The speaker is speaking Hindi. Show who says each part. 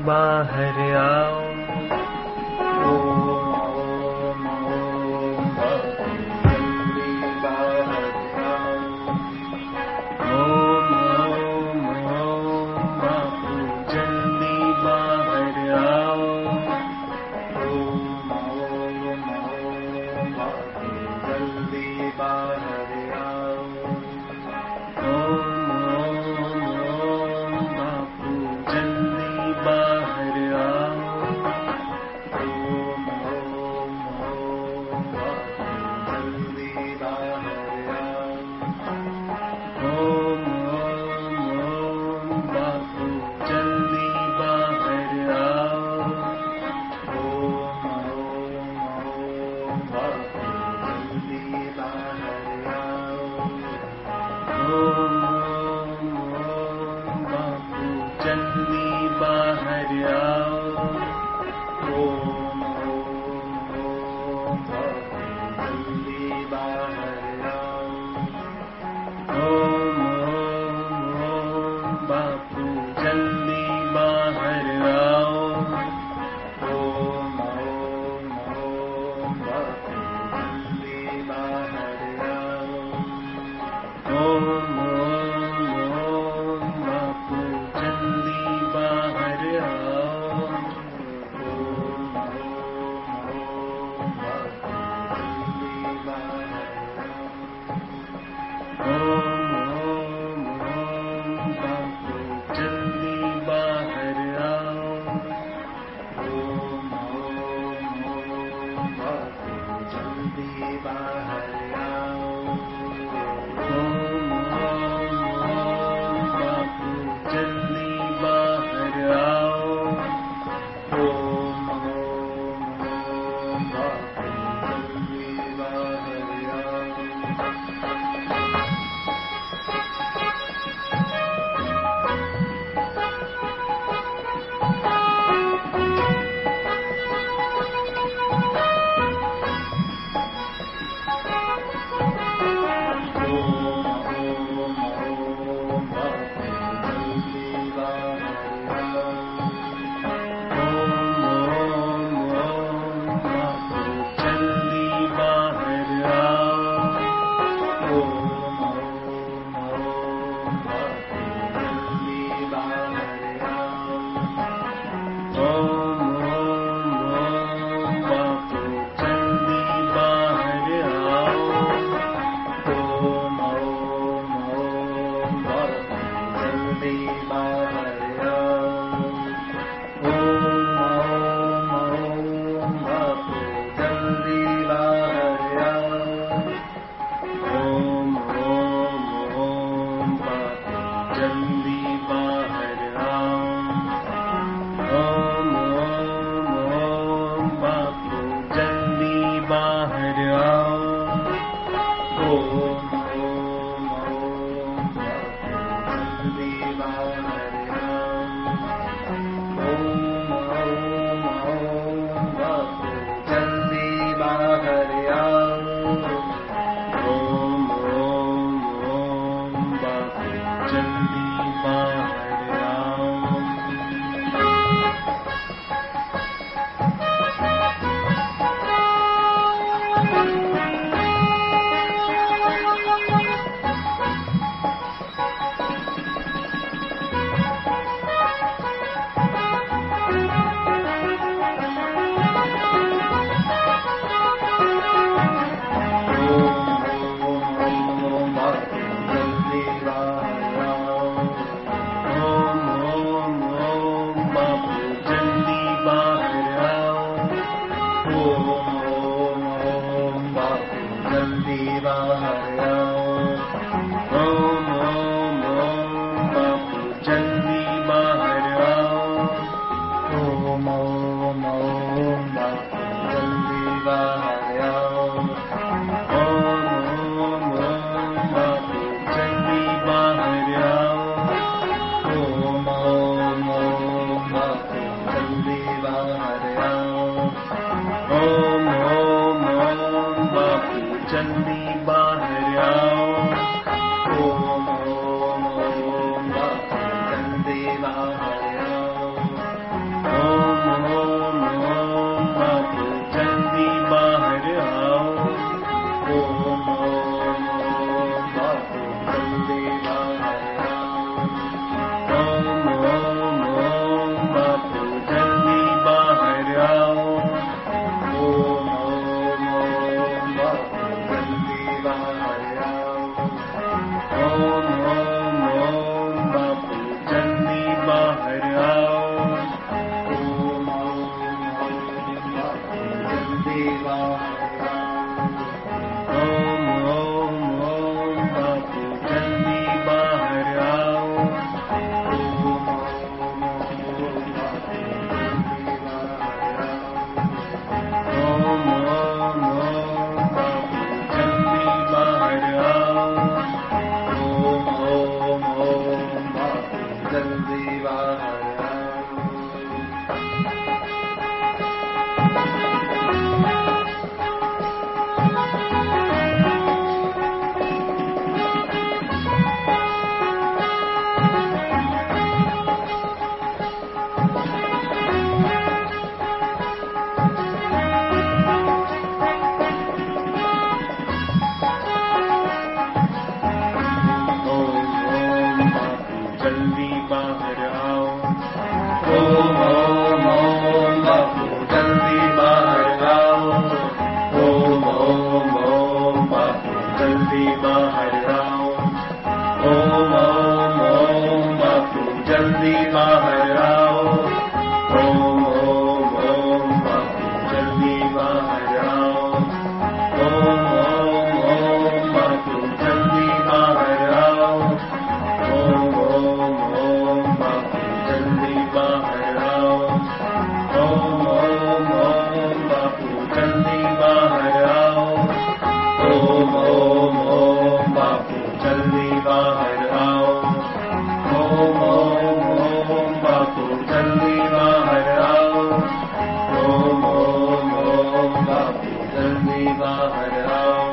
Speaker 1: बाहर आओ। ओम ओम बापू जल्दी बाहर आओ। ओम ओम ओम बापू जल्दी बाहर आओ। ओम ओम ओम बापू जल्दी बाहर आओ। ओम ओम ओम बापू जल्दी बाहर आओ। ओम ओम ओम बापू जल्दी बाहर आओ। ओम ओम ओम बापू जल्दी बाहर आओ। ओम ओम ओम बापू जल्दी बाहर आओ। ओम ओम ओम बापू जल्दी बाहर आओ। ओम ओम ओम बापू जल्दी बाहर आओ। ओम ओम ओम बापू जल्दी बाहर आओ। ओम ओम ओम बापू जल्दी बाहर आओ। ओम ओम ओम बापू जल्दी बाहर आओ। ओम ओम ओम बापू जल्दी बाहर आओ। ओम ओम ओम बापू जल्दी बाहर आओ। ओम ओम ओम बापू जल्दी बाहर आओ। ओम ओम ओम बापू जल्दी बाहर आओ। ओम ओम ओम बापू जल्दी बाहर आओ। ओम ओम बापू जल्दी बाहर आओ। ओम ओम ओम बापू जल्दी बाहर आओ। ओम ओम ओम बापू जल्दी बाहर आओ। ओम ओम ओम बापू जल्दी बाहर आओ। ओम ओम ओम बापू जल्दी बाहर आओ। ओम ओम ओम बापू जल्दी बाहर आओ। ओम ओम ओम बापू जल्दी बाहर आओ। ओम ओम ओम बापू जल्दी बाहर आओ। ओम ओम ओम बापू जल्दी बाहर आओ।